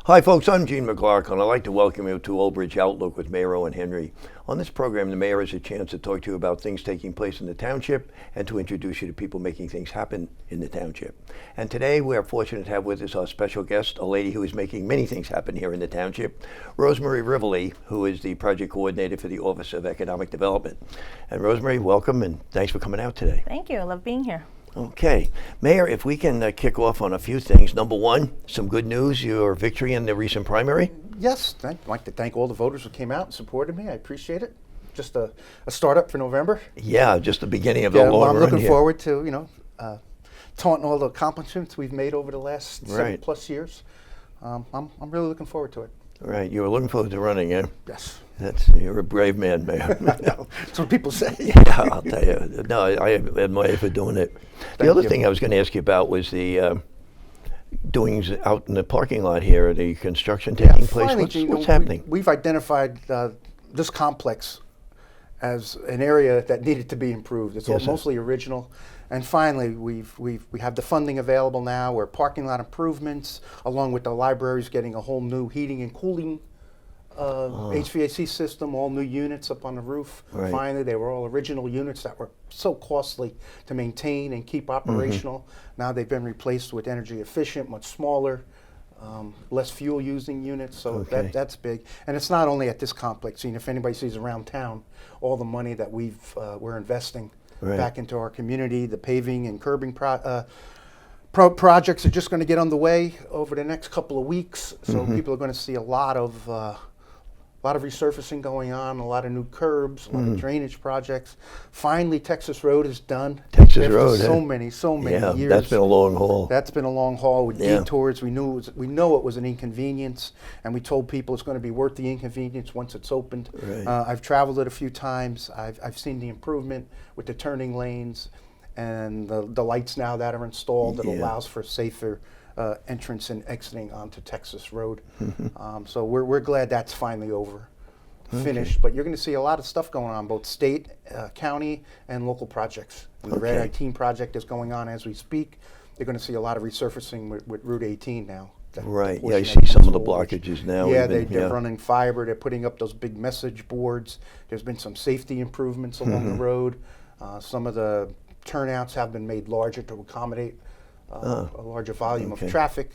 Hi folks, I'm Gene McLaughlin. I'd like to welcome you to Old Bridge Outlook with Mayor Owen Henry. On this program, the mayor has a chance to talk to you about things taking place in the township and to introduce you to people making things happen in the township. And today we are fortunate to have with us our special guest, a lady who is making many things happen here in the township, Rosemarie Rivoli, who is the project coordinator for the Office of Economic Development. And Rosemarie, welcome and thanks for coming out today. Thank you. I love being here. Okay. Mayor, if we can kick off on a few things. Number one, some good news, your victory in the recent primary. Yes, I'd like to thank all the voters who came out and supported me. I appreciate it. Just a startup for November. Yeah, just the beginning of a long well, I'm run looking here. forward to, taunting all the accomplishments we've made over the last 7+ years. I'm really looking forward to it. Right, you were looking forward to running, eh? Yes. You're a brave man, Mayor. I know. That's what people say. Yeah, I'll tell you. No, I admire you for doing it. The other thing I was going to ask you about was the doings out in the parking lot here, the construction taking place. Finally, What's happening? We've identified this complex as an area that needed to be improved. It's mostly original. And finally, we have the funding available now. We're parking lot improvements, along with the libraries getting a whole new heating and cooling HVAC system, all new units up on the roof. Right. Finally, they were all original units that were so costly to maintain and keep operational. Now they've been replaced with energy efficient, much smaller, less fuel using units, so that's big. And it's not only at this complex. If anybody sees around town, all the money that we're investing back into our community, the paving and curbing projects are just going to get underway over the next couple of weeks. So people are going to see a lot of resurfacing going on, a lot of new curbs, a lot of drainage projects. Finally, Texas Road is done. Texas Road, so many years. That's been a long haul. That's been a long haul with detours. We know it was an inconvenience, and we told people it's going to be worth the inconvenience once it's opened. Right. I've traveled it a few times. I've seen the improvement with the turning lanes and the lights now that are installed that allows for safer entrance and exiting onto Texas Road. So we're glad that's finally over, finished. But you're going to see a lot of stuff going on, both state, county, and local projects. The Red 18 project is going on as we speak. You're going to see a lot of resurfacing with Route 18 now. Right, yeah, you see some of the blockages now. Yeah, they're running fiber. They're putting up those big message boards. There's been some safety improvements along the road. Some of the turnouts have been made larger to accommodate a larger volume of traffic.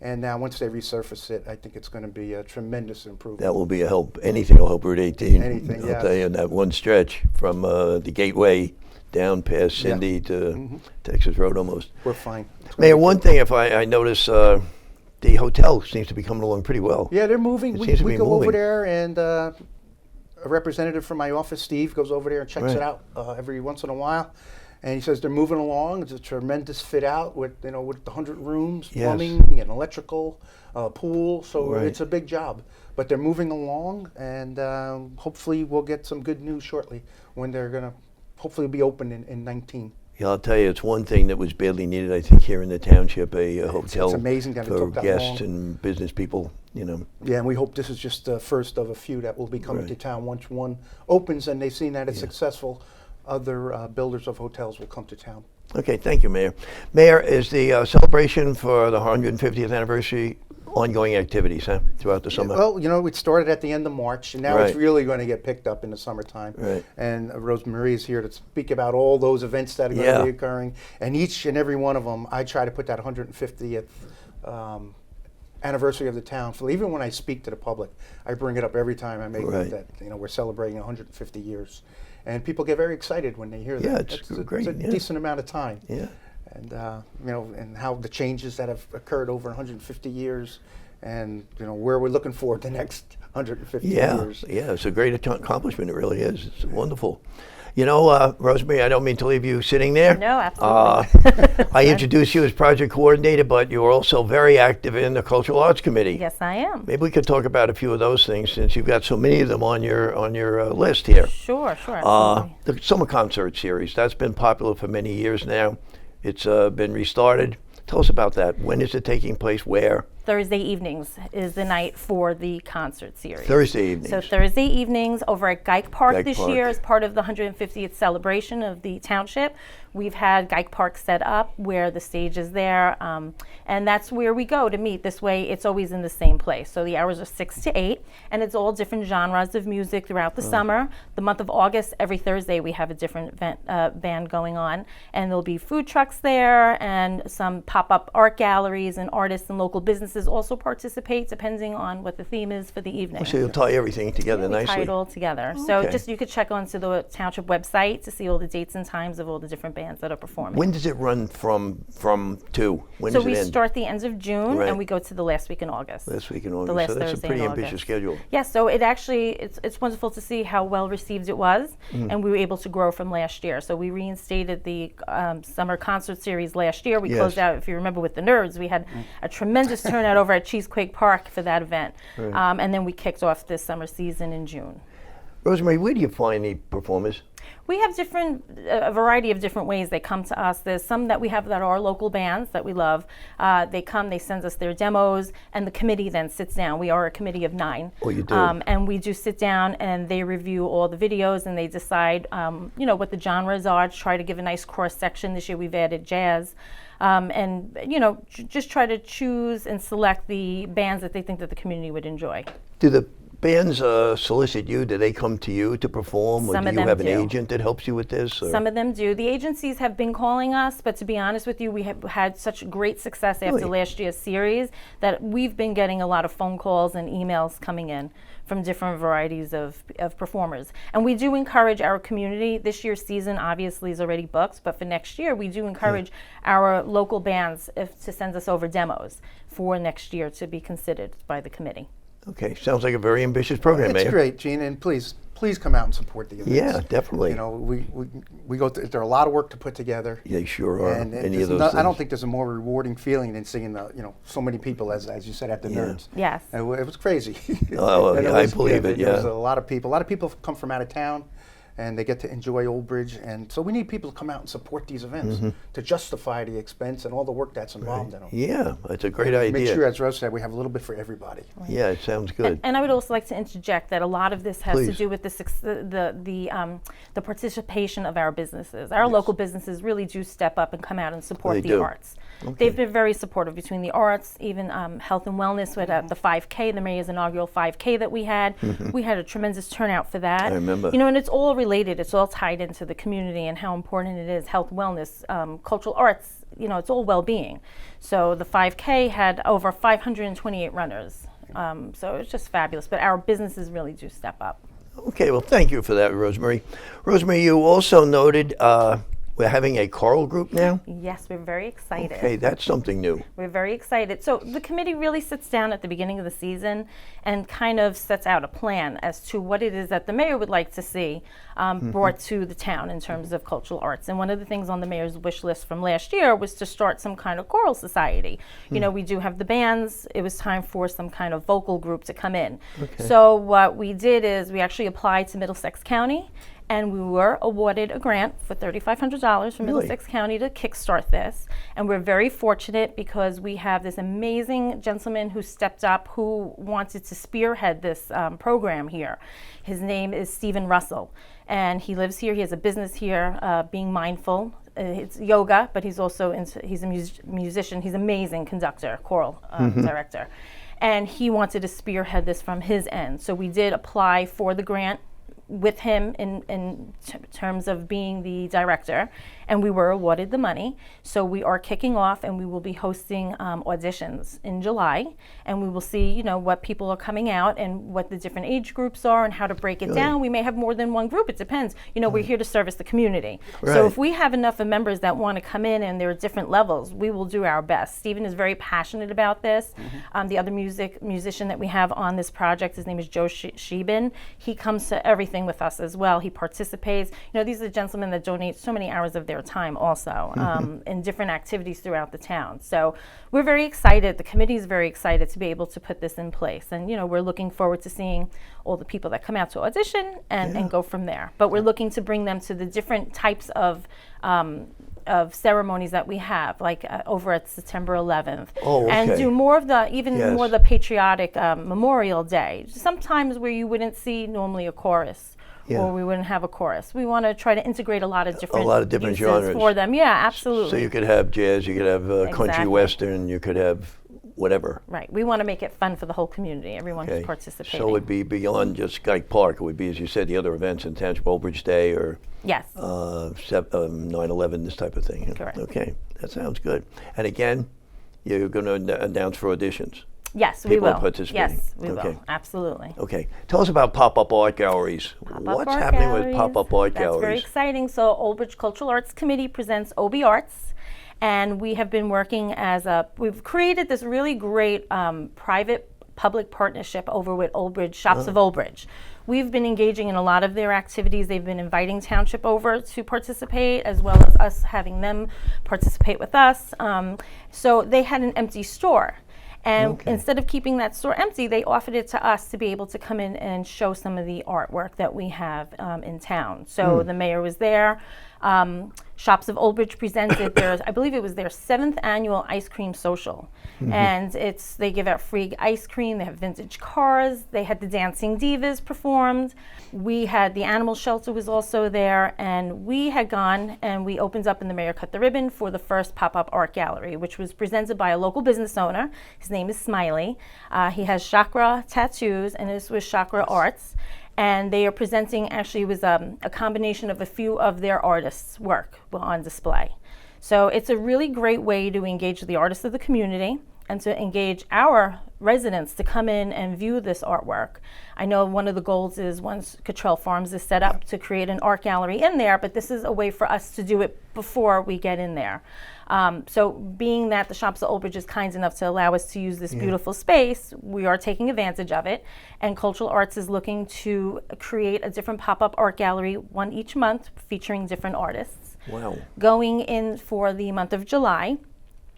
And now once they resurface it, I think it's going to be a tremendous improvement. That will be a help. Anything will help Route 18. Anything, I'll tell you, in that one stretch from the Gateway down past Cindy to Texas Road almost. We're fine. Mayor, one thing if I notice, the hotel seems to be coming along pretty well. Yeah, they're moving. It seems to we be go moving. over there, and a representative from my office, Steve, goes over there and checks it out every once in a while. And he says they're moving along. It's a tremendous fit out with the 100 rooms, plumbing and electrical, pool. So it's a big job. But they're moving along, and hopefully we'll get some good news shortly when they're going to hopefully be open in 19. Yeah, I'll tell you, it's one thing that was badly needed, I think, here in the township, a hotel it's amazing that it for took that guests long. and business people, Yeah, and we hope this is just the first of a few that will be coming to town. Once one opens and they've seen that it's successful, other builders of hotels will come to town. Okay, thank you, Mayor. Mayor, is the celebration for the 150th anniversary ongoing activities throughout the summer? Well, it started at the end of March, and now it's really going to get picked up in the summertime. Right. And Rosemarie is here to speak about all those events that are going to be occurring. And each and every one of them, I try to put that 150th anniversary of the town. So even when I speak to the public, I bring it up every time I make it that we're celebrating 150 years. And people get very excited when they hear that. Yeah, it's great. It's a decent amount of time. Yeah. And and how the changes that have occurred over 150 years, and where we're looking forward the next 150 years. Yeah, it's a great accomplishment. It really is. It's wonderful. Rosemarie, I don't mean to leave you sitting there. No, absolutely. I introduced you as project coordinator, but you're also very active in the Cultural Arts Committee. Yes, I am. Maybe we could talk about a few of those things since you've got so many of them on your list here. Sure, absolutely. The summer concert series, that's been popular for many years now. It's been restarted. Tell us about that. When is it taking place? Where? Thursday evenings is the night for the concert series. Thursday evenings. So Thursday evenings over at Geik Park Geik this Park. year as part of the 150th celebration of the township. We've had Geik Park set up where the stage is there, and that's where we go to meet. This way, it's always in the same place. So the hours are 6 to 8, and it's all different genres of music throughout the summer. The month of August, every Thursday, we have a different band going on, and there'll be food trucks there and some pop-up art galleries, and artists and local businesses also participate depending on what the theme is for the evening. So you'll tie everything together We tie nicely. it all together. So Okay. just you could check onto the township website to see all the dates and times of all the different bands that are performing. When does it run from to? When So does we it end? start the end of June Right. and we go to the last week in August. This week in August. The last So that's Thursday a pretty in ambitious August. schedule. Yes, so it actually, it's wonderful to see how well received it was, Mm-hmm. and we were able to grow from last year. So we reinstated the summer concert series last year. We Yes. closed out, if you remember, with the Nerds. We had a tremendous turnout over at Cheesequake Park for that event. Right. And then we kicked off this summer season in June. Rosemary, where do you find the performers? We have a variety of different ways they come to us. There's some that we have that are local bands that we love. They come, they send us their demos, and the committee then sits down. We are a committee of 9. Oh, you do? And we do sit down and they review all the videos and they decide, what the genres are to try to give a nice cross section. This year we've added jazz. And just try to choose and select the bands that they think that the community would enjoy. Do the bands solicit you? Do they come to you to perform? Or Some do of you them have an do. agent that helps you with this? Or? Some of them do. The agencies have been calling us, but to be honest with you, we have had such great success after Really? last year's series that we've been getting a lot of phone calls and emails coming in from different varieties of performers. And we do encourage our community. This year's season obviously is already booked, but for next year, we do encourage our local bands to send us over demos for next year to be considered by the committee. Okay, sounds like a very ambitious program, It's Mayor. great, Gene, and please come out and support the events. Yeah, definitely. You know, we go through, there are a lot of work to put together. They sure are. And Any there's of those I don't things. think there's a more rewarding feeling than seeing so many people, as you said, at the Yeah. Nerds. Yes. And it was crazy. Oh, And yeah, I was- believe it, There's yeah. a lot of people. A lot of people come from out of town, and they get to enjoy Old Bridge. And so we need people to come out and support these events to justify the expense and all the work that's involved in them. Yeah, that's a great Make idea. sure, as Rose said, we have a little bit for everybody. Yeah, it sounds good. And I would also like to interject that a lot of this has to Please. do with the participation of our businesses. Our local businesses really do step up and come out and support They the do. arts. Okay. They've been very supportive between the arts, even health and wellness with the 5K, the mayor's inaugural 5K that we had. We had a tremendous turnout for that. I remember. And it's all related. It's all tied into the community and how important it is. Health, wellness, cultural arts. It's all well-being. So the 5K had over 528 runners. So it's just fabulous. But our businesses really do step up. Okay, well, thank you for that, Rosemary. Rosemary, you also noted we're having a choral group now. Yes, we're very excited. Okay, that's something new. We're very excited. So the committee really sits down at the beginning of the season and kind of sets out a plan as to what it is that the mayor would like to see brought to the town in terms of cultural arts. And one of the things on the mayor's wish list from last year was to start some kind of choral society. We do have the bands. It was time for some kind of vocal group to come in. Okay. So what we did is we actually applied to Middlesex County, and we were awarded a grant for $3,500 from Really? Middlesex County to kickstart this. And we're very fortunate because we have this amazing gentleman who stepped up who wanted to spearhead this program here. His name is Stephen Russell, and he lives here. He has a business here, Being Mindful. It's yoga, but he's also he's a musician. He's an amazing conductor, choral director. And he wanted to spearhead this from his end. So we did apply for the grant with him in terms of being the director, and we were awarded the money. So we are kicking off, and we will be hosting auditions in July, and we will see, what people are coming out and what the different age groups are and how to break it Really? down. We may have more than one group. It depends. We're here to service the community. Right. So if we have enough of members that want to come in and there are different levels, we will do our best. Stephen is very passionate about this. The other musician that we have on this project, his name is Joe Sheben. He comes to everything with us as well. He participates. These are gentlemen that donate so many hours of their time also in different activities throughout the town. So we're very excited. The committee is very excited to be able to put this in place. And, we're looking forward to seeing all the people that come out to audition and go from there. But we're looking to bring them to the different types of of ceremonies that we have, like over at September 11th, Oh, and okay. do more of the Yes. more the patriotic Memorial Day. Sometimes where you wouldn't see normally a chorus, Yeah. or we wouldn't have a chorus. We want to try to integrate a lot of different uses genres for them. Yeah, absolutely. So you could have jazz, you could have country Exactly. western, you could have whatever. Right. We want to make it fun for the whole community. Everyone who's Okay. participating. So it would be beyond just Skype Park. It would be, as you said, the other events in Township, Old Bridge Day, or Yes. 9/11, this type of thing. Correct. Okay, that sounds good. And again, you're going to announce for auditions. Yes, we people will. are participating. Yes, we Okay. will. Absolutely. Okay, tell us about pop-up art galleries. Pop-up What's art happening with galleries. pop-up art That's very galleries? exciting. So Old Bridge Cultural Arts Committee presents OB Arts, and we have been working we've created this really great private-public partnership over with Old Bridge, Shops of Old Bridge. We've been engaging in a lot of their activities. They've been inviting Township over to participate, as well as us having them participate with us. So they had an empty store. And instead of keeping that store empty, they offered it to us to be able to come in and show some of the artwork that we have in town. So the mayor was there. Shops of Old Bridge presented I believe it was their 7th annual ice cream social. And they give out free ice cream, they have vintage cars, they had the Dancing Divas performed. We had the animal shelter was also there, and we had gone and we opened up and the mayor cut the ribbon for the first pop-up art gallery, which was presented by a local business owner. His name is Smiley. He has chakra tattoos, and this was Chakra Arts. And they are presenting, actually it was a combination of a few of their artists' work on display. So it's a really great way to engage the artists of the community and to engage our residents to come in and view this artwork. I know one of the goals is once Cottrell Farms is set up to create an art gallery in there, but this is a way for us to do it before we get in there. So being that the Shops of Old Bridge is kind enough to allow us to use this beautiful space, we are taking advantage of it. And Cultural Arts is looking to create a different pop-up art gallery, one each month, featuring different artists. Wow. Going in for the month of July,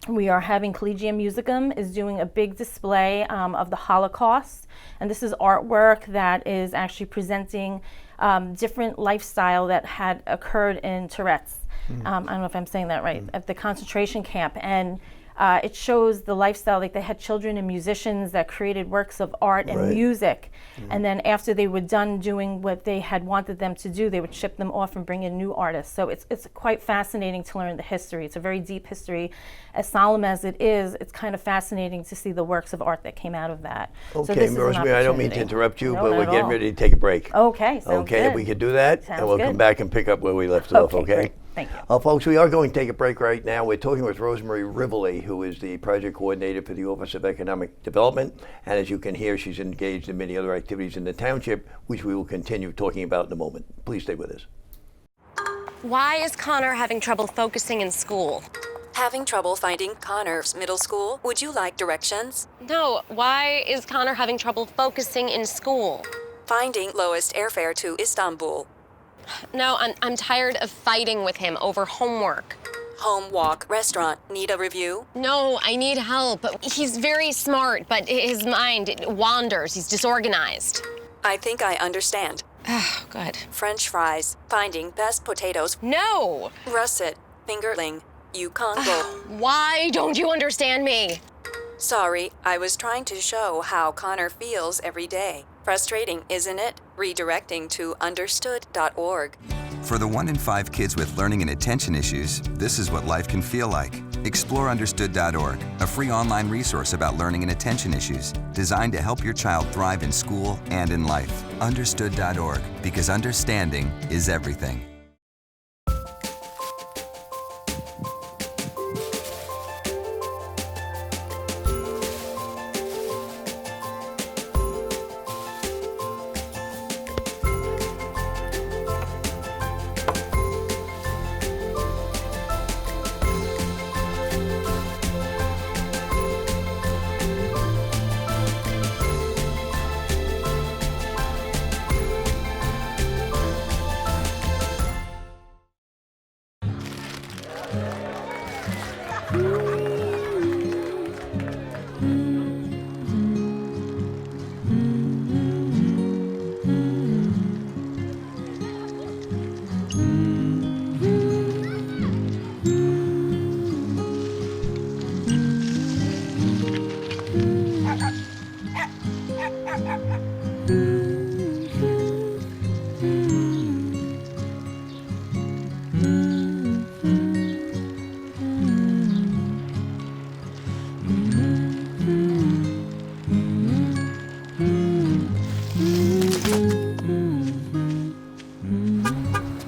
we are having Collegium Musicum is doing a big display of the Holocaust, and this is artwork that is actually presenting different lifestyle that had occurred in Tourette's. I don't know if I'm saying that right, at the concentration camp, and it shows the lifestyle, like they had children and musicians that created works of art and music, and then after they were done doing what they had wanted them to do, they would ship them off and bring in new artists. So it's quite fascinating to learn the history. It's a very deep history. As solemn as it is, it's kind of fascinating to see the works of art that came out of that. So Okay, this is an Rosemarie, I don't mean to opportunity. interrupt you, No, but not we're at getting all. ready to take a break. Okay, sounds Okay, good. if we could do that, Sounds and we'll good. come back and pick up where we left off, okay? Great. Thank you. Folks, we are going to take a break right now. We're talking with Rosemarie Rivoli, who is the project coordinator for the Office of Economic Development. And as you can hear, she's engaged in many other activities in the township, which we will continue talking about in a moment. Please stay with us. Why is Connor having trouble focusing in school? Having trouble finding Connor's middle school? Would you like directions? No, why is Connor having trouble focusing in school? Finding lowest airfare to Istanbul. No, I'm tired of fighting with him over homework. Home, walk, restaurant. Need a review? No, I need help. He's very smart, but his mind wanders. He's disorganized. I think I understand. Oh, good. French fries. Finding best potatoes. No! Russet. Fingerling. Yukon Gold. Why don't you understand me? Sorry, I was trying to show how Connor feels every day. Frustrating, isn't it? Redirecting to understood.org. For the 1 in 5 kids with learning and attention issues, this is what life can feel like. Explore understood.org, a free online resource about learning and attention issues, designed to help your child thrive in school and in life. Understood.org, because understanding is everything.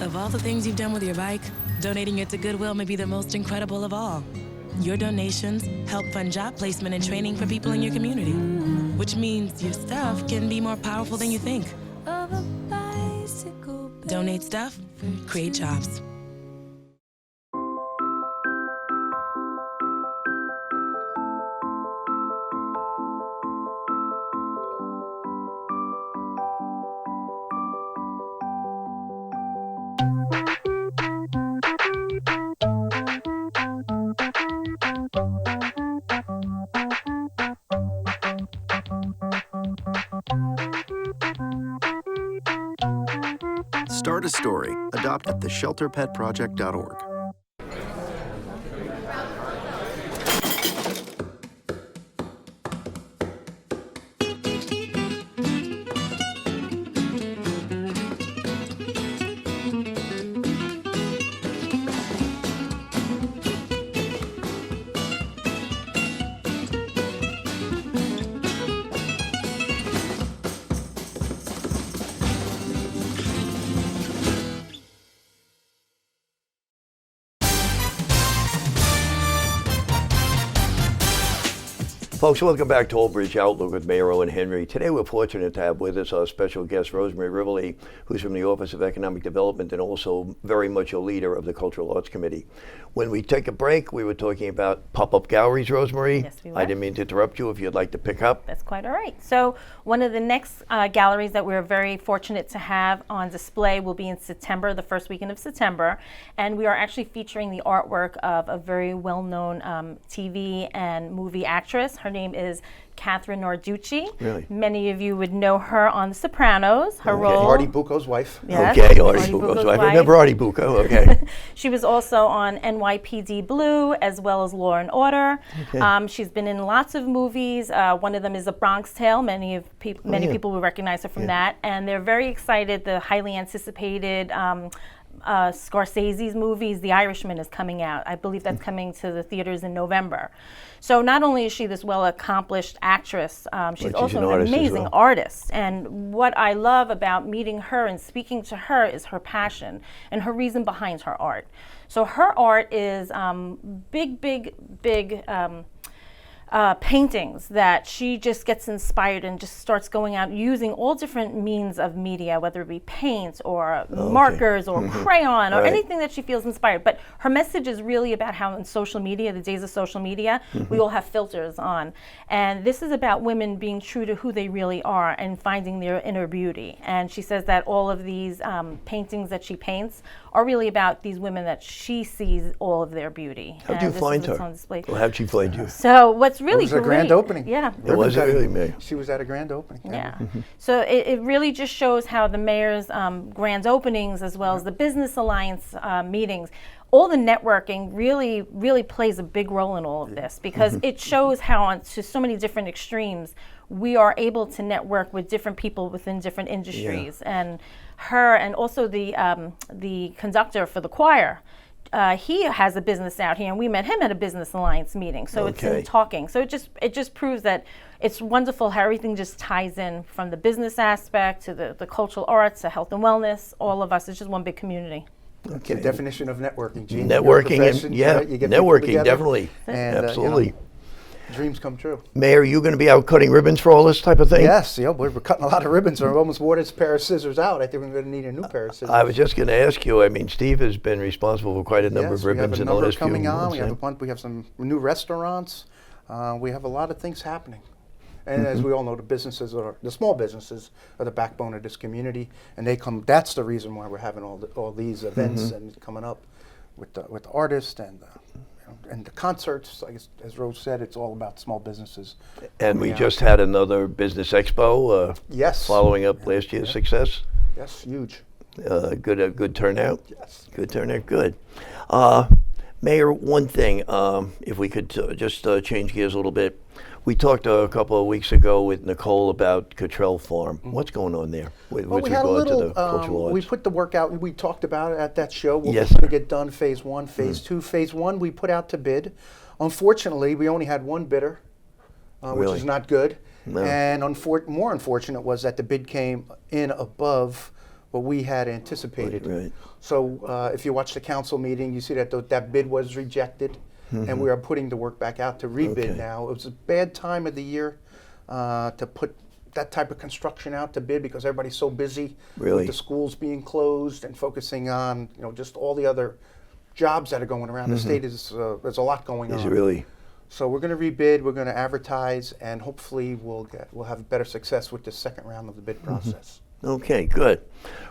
Of all the things you've done with your bike, donating it to Goodwill may be the most incredible of all. Your donations help fund job placement and training for people in your community, which means your stuff can be more powerful than you think. Donate stuff, create jobs. Start a story. Adopt at theshelterpetproject.org. Folks, welcome back to Old Bridge Outlook with Mayor Owen Henry. Today we're fortunate to have with us our special guest, Rosemarie Rivoli, who's from the Office of Economic Development and also very much a leader of the Cultural Arts Committee. When we take a break, we were talking about pop-up galleries, Rosemarie. Yes, we were. I didn't mean to interrupt you if you'd like to pick up. That's quite all right. So one of the next galleries that we're very fortunate to have on display will be in September, the first weekend of September. And we are actually featuring the artwork of a very well-known TV and movie actress. Her name is Catherine Narducci. Really? Many of you would know her on The Sopranos. Her role. Artie Bucco's wife. Yes, Okay, Artie Artie Bucco's Bucco's wife. I wife. remember Artie Bucco, okay. She was also on NYPD Blue as well as Law and Order. Okay. She's been in lots of movies. One of them is A Bronx Tale. Many people will recognize her from that. And they're very excited. The highly anticipated Scorsese's movies, The Irishman, is coming out. I believe that's coming to the theaters in November. So not only is she this well-accomplished actress, she's also an an artist as amazing well. artist. And what I love about meeting her and speaking to her is her passion and her reason behind her art. So her art is big paintings that she just gets inspired and just starts going out using all different means of media, whether it be paint or markers or crayon or Right. anything that she feels inspired. But her message is really about how in social media, the days of social media, we all have filters on. And this is about women being true to who they really are and finding their inner beauty. And she says that all of these paintings that she paints are really about these women that she sees all of their beauty. How'd you And this find is what's her? on display. Well, how'd she find you? So what's really It was a great, grand opening. Yeah. It was Ribbons really, at- Mayor. She was at a grand opening. Yeah. So it really just shows how the mayor's grand openings as well as the business alliance meetings, all the networking really plays a big role in all of this because it shows how on to so many different extremes we are able to network with different people within different industries. And her and also the conductor for the choir, he has a business out here, and we met him at a business alliance meeting. So it's Okay. in talking. So it just proves that it's wonderful how everything just ties in from the business aspect to the cultural arts to health and wellness. All of us, it's just one big community. The definition of networking, Gene. Networking, Your and profession, yeah, right? You get people networking, together definitely. and, you know, Absolutely. dreams come true. Mayor, you going to be out cutting ribbons for all this type of thing? Yes, we're cutting a lot of ribbons. We've almost wore this pair of scissors out. I think we're going to need a new pair of scissors. I was just going to ask you, I mean, Steve has been responsible for quite a number Yes, of ribbons we in have the a number last few coming on. months. We have a bunch. We have some new restaurants. We have a lot of things happening. And as we all know, the small businesses are the backbone of this community, and they come. That's the reason why we're having all these events and coming up with the artists and the concerts. I guess, as Rose said, it's all about small businesses. And we coming out. just had another business expo Yes. following up last year's success. Yes, huge. Good turnout. Yes. Good turnout. Good. Mayor, one thing, if we could just change gears a little bit. We talked a couple of weeks ago with Nicole about Cottrell Farm. What's going on there with Well, we had a regard to little. the cultural arts? We put the work out. We talked about it at that show. We're Yes, going to sir. get done phase one, phase two. Phase one, we put out to bid. Unfortunately, we only had one bidder, which Really? is not good. No. And more unfortunate was that the bid came in above what we had anticipated. Right. So if you watch the council meeting, you see that that bid was rejected, and we are putting the work back out to rebid Okay. now. It was a bad time of the year to put that type of construction out to bid because everybody's so busy Really? with the schools being closed and focusing on just all the other jobs that are going around. The state is there's a lot going on. Is it really? So we're going to rebid, we're going to advertise, and hopefully we'll have better success with the second round of the bid process. Okay, good.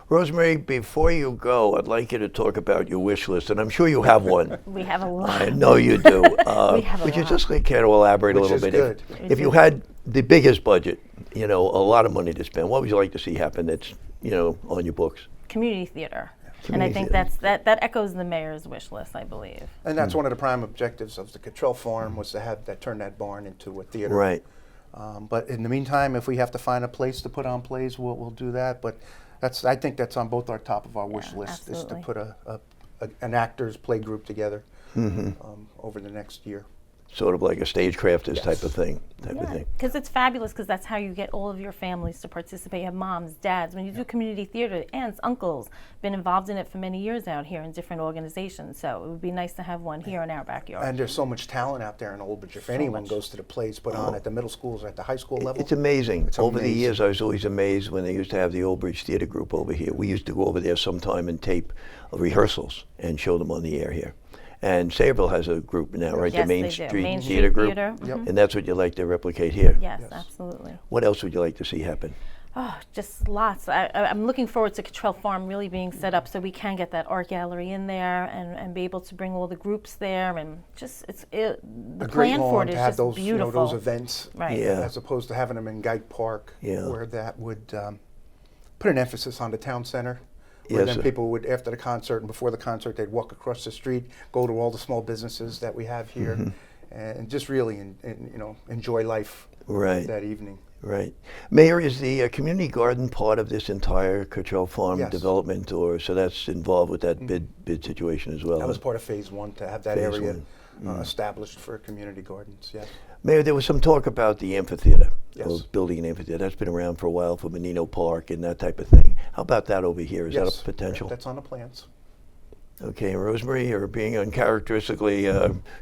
Rosemarie, before you go, I'd like you to talk about your wish list, and I'm sure you have one. We have a lot. I know you do. We have a Would you lot. just care to elaborate a Which little is bit? good. If you had the biggest budget, a lot of money to spend, what would you like to see happen that's, on your books? Community theater. And I Community think theater. that echoes the mayor's wish list, I believe. And that's one of the prime objectives of the Cottrell Farm was to have that turn that barn into a theater. Right. But in the meantime, if we have to find a place to put on plays, we'll do that. But I think that's on both our top of our wish list is to absolutely. put an actors play group together over the next year. Sort of like a stagecrafters Yes. type of thing. Because it's fabulous because that's how you get all of your families to participate. You have moms, dads. When you do community theater, aunts, uncles, been involved in it for many years out here in different organizations. So it would be nice to have one here in our backyard. And there's so much talent out there in Old Bridge. If anyone much. goes to the plays put on at the middle schools or at the high school level, It's amazing. It's Over the amazing. years, I was always amazed when they used to have the Old Bridge Theater Group over here. We used to go over there sometime and tape rehearsals and show them on the air here. And Sayreville has a group now, right? Yes, the Main they do. Street Main Theater Street Group. Theater, Yep. And that's what you'd like to replicate here. Yes, Yes. absolutely. What else would you like to see happen? Oh, just lots. I'm looking forward to Cottrell Farm really being set up so we can get that art gallery in there and be able to bring all the groups there and just the a great plan for lawn it to is have just those, beautiful. those events, Right. Yeah. as opposed to having them in Guyte Park, Yeah. where that would put an emphasis on the town center. Where Yes, then sir. people would, after the concert and before the concert, they'd walk across the street, go to all the small businesses that we have here, and just really, enjoy life Right. that evening. Right. Mayor, is the community garden part of this entire Cottrell Farm Yes. development, or so that's involved with that bid situation as well? That was part of phase one to have that Phase area one. established for community gardens. Yes. Mayor, there was some talk about the amphitheater, Yes. or building an amphitheater. That's been around for a while for Menino Park and that type of thing. How about that over here? Is Yes, that a potential? That's on the plans. Okay, Rosemarie, you're being uncharacteristically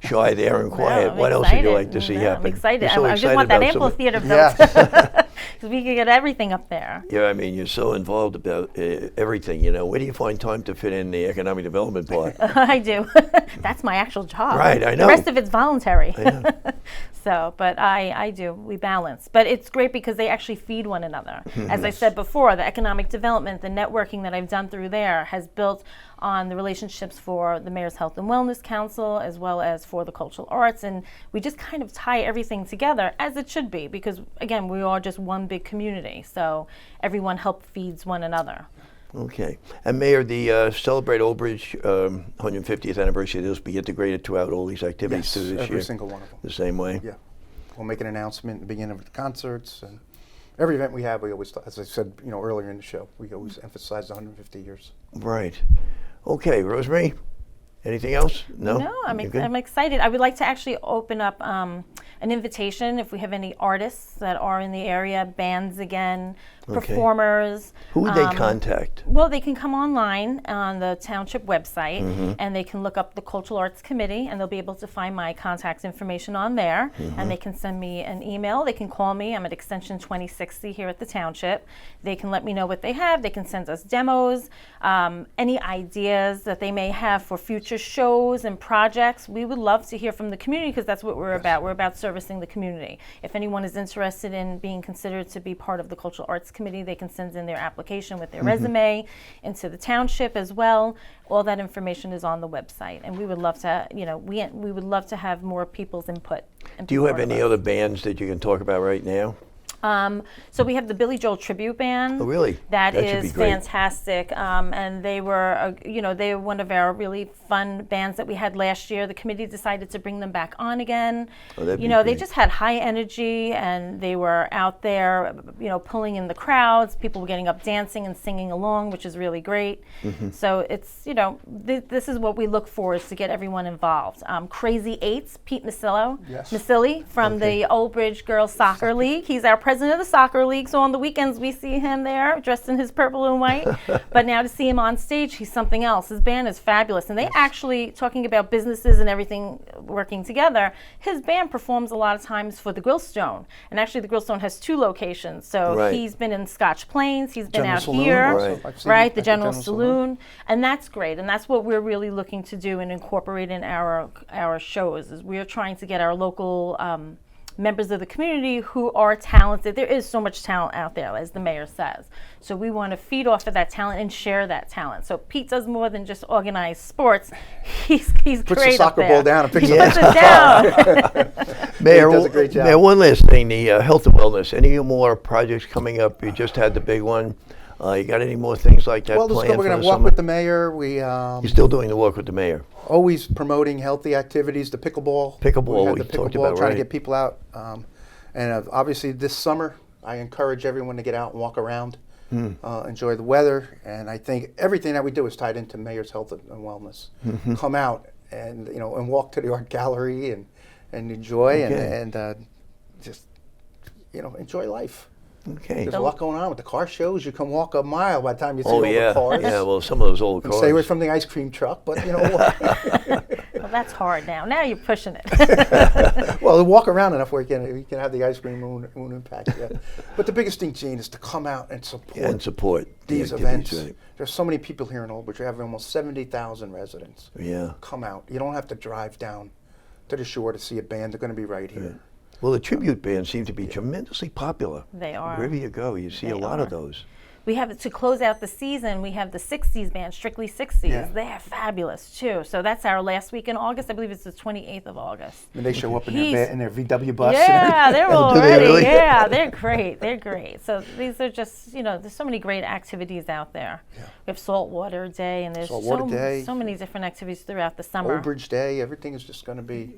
shy there and quiet. I'm What else would you excited. like to see No, happen? I'm excited. You're so I just want that about some of- amphitheater Yeah. built because we can get everything up there. Yeah, I mean, you're so involved about everything, Where do you find time to fit in the economic development part? I do. That's my actual job. Right, I know. The rest of it's voluntary. I know. So, but I do. We balance. But it's great because they actually feed one another. As I said before, the economic development, the networking that I've done through there has built on the relationships for the Mayor's Health and Wellness Council as well as for the cultural arts. And we just kind of tie everything together as it should be because, again, we are just one big community. So everyone feeds one another. Okay. And Mayor, the Celebrate Old Bridge 150th anniversary, this will be integrated throughout all these activities Yes, through this year? every single one of them. The same way? Yeah. We'll make an announcement at the beginning of the concerts and every event we have, we always, as I said, earlier in the show, we always emphasize the 150 years. Right. Okay, Rosemarie, anything else? No? No, I'm You good? excited. I would like to actually open up an invitation if we have any artists that are in the area, bands again, Okay. performers. Who would they contact? Well, they can come online on the Township website Mm-hmm. and they can look up the Cultural Arts Committee and they'll be able to find my contact information on there Mm-hmm. and they can send me an email. They can call me. I'm at extension 2060 here at the Township. They can let me know what they have. They can send us demos, any ideas that they may have for future shows and projects. We would love to hear from the community because that's what we're about. We're about servicing the community. If anyone is interested in being considered to be part of the Cultural Arts Committee, they can send in their application with their resume into the Township as well. All that information is on the website, and we would love to, we would love to have more people's input. And Do you be have part of any us. other bands that you can talk about right now? So we have the Billy Joel Tribute Band. Oh, really? That That should be is great. fantastic. And they were, they were one of our really fun bands that we had last year. The committee decided to bring them back on again. Oh, that'd be They great. just had high energy and they were out there, pulling in the crowds. People were getting up dancing and singing along, which is really great. Mm-hmm. So it's, this is what we look for is to get everyone involved. Crazy Eights, Pete Yes. Masilli from Okay. the Old Bridge Girls Soccer League. He's our president of the soccer league, so on the weekends we see him there dressed in his purple and white. But now to see him on stage, he's something else. His band is fabulous. And they actually, talking about businesses and everything working together, his band performs a lot of times for the Grillstone. And actually the Grillstone has 2 locations. So he's been in Scotch Plains, he's been General out Saloon, here, also. right, the General Saloon. And that's great. And that's what we're really looking to do and incorporate in our shows, is we're trying to get our local members of the community who are talented. There is so much talent out there, as the mayor says. So we want to feed off of that talent and share that talent. So Pete does more than just organize sports. He's Puts great the soccer up there. ball down and picks He it puts it down. Mayor, He does a great job. Mayor, one last thing, the health and wellness. Any more projects coming up? You just had the big one. You got any more things like that Well, planned we're for going the to walk summer? with the mayor. We You're still doing the walk with the mayor. always promoting healthy activities. The pickleball. Pickleball, had we the talked pickleball, about, trying right. to get people out. And obviously this summer, I encourage everyone to get out and walk around, enjoy the weather. And I think everything that we do is tied into Mayor's Health and Wellness. Come out and and walk to the art gallery and enjoy and just enjoy life. Okay. There's a lot going on with the car shows. You can walk a mile by the time you see Oh, all the cars. yeah. Well, some of those old And cars. stay away from the ice cream truck, but you know what? Well, that's hard now. Now you're pushing it. Well, walk around enough where you can have the ice cream won't impact you. But the biggest thing, Gene, is to come out and support the these activities, events. right. There's so many people here in Old Bridge. We have almost 70,000 residents. Yeah. Come out. You don't have to drive down to the shore to see a band. They're going to be right here. Well, the tribute bands seem to be tremendously popular. They are. Wherever you go, you see a lot of those. We have, to close out the season, we have the 60s band, Strictly 60s. Yeah. They're fabulous too. So that's our last week in August. I believe it's the 28th of August. And they show up in He's- their VW bus. Yeah, they're all Do they ready. really? Yeah, they're great. They're great. So these are just, there's so many great activities out there. Yeah. We have Saltwater Day, and there's Saltwater Day. so many different activities throughout the summer. Old Bridge Day. Everything is just going to be.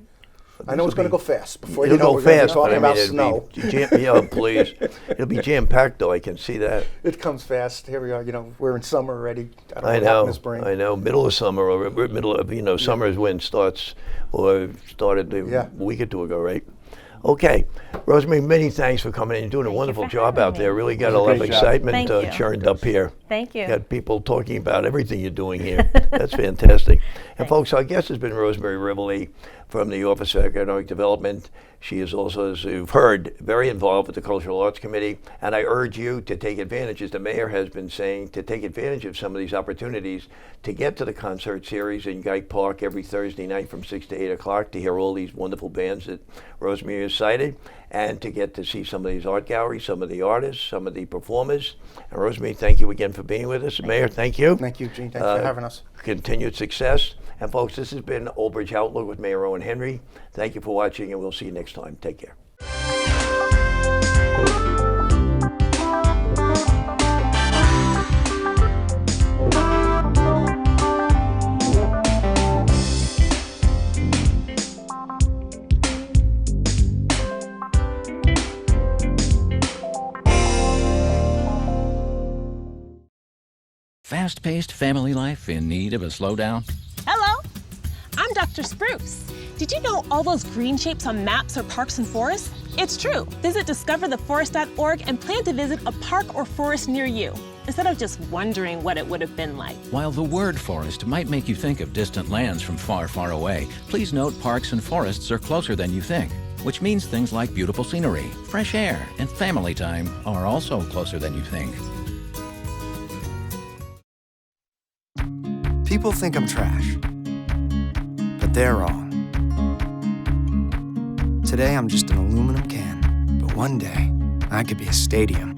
I know it's going to go fast. Before It'll you know, go we're going to be fast, but talking I mean, about it'll snow. be yeah, please. It'll be jam-packed, though. I can see that. It comes fast. Here we are. We're in summer already. I don't know I what happened know. in spring. I know. Middle of summer or middle of summer is when it starts, or started a week or two ago, right? Okay, Rosemarie, many thanks for coming in and doing a wonderful for job having out me. there. Really got It a was a lot of great job. excitement Thank you. churned up here. Thank you. Got people talking about everything you're doing here. That's fantastic. And folks, our guest has been Rosemarie Rivoli from the Office of Economic Development. She is also, as you've heard, very involved with the Cultural Arts Committee. And I urge you to take advantage, as the mayor has been saying, to take advantage of some of these opportunities to get to the concert series in Guyte Park every Thursday night from 6 to 8 o'clock to hear all these wonderful bands that Rosemarie has cited, and to get to see some of these art galleries, some of the artists, some of the performers. And Rosemarie, thank you again for being with us. Mayor, thank you. Thank you, Gene. Thanks for having us. Continued success. And folks, this has been Old Bridge Outlook with Mayor Owen Henry. Thank you for watching, and we'll see you next time. Take care. Fast-paced family life in need of a slowdown? Hello, I'm Dr. Spruce. Did you know all those green shapes on maps are parks and forests? It's true. Visit discovertheforest.org and plan to visit a park or forest near you, instead of just wondering what it would have been like. While the word forest might make you think of distant lands from far, far away, please note parks and forests are closer than you think, which means things like beautiful scenery, fresh air, and family time are also closer than you think. People think I'm trash, but they're wrong. Today I'm just an aluminum can, but one day I could be a stadium.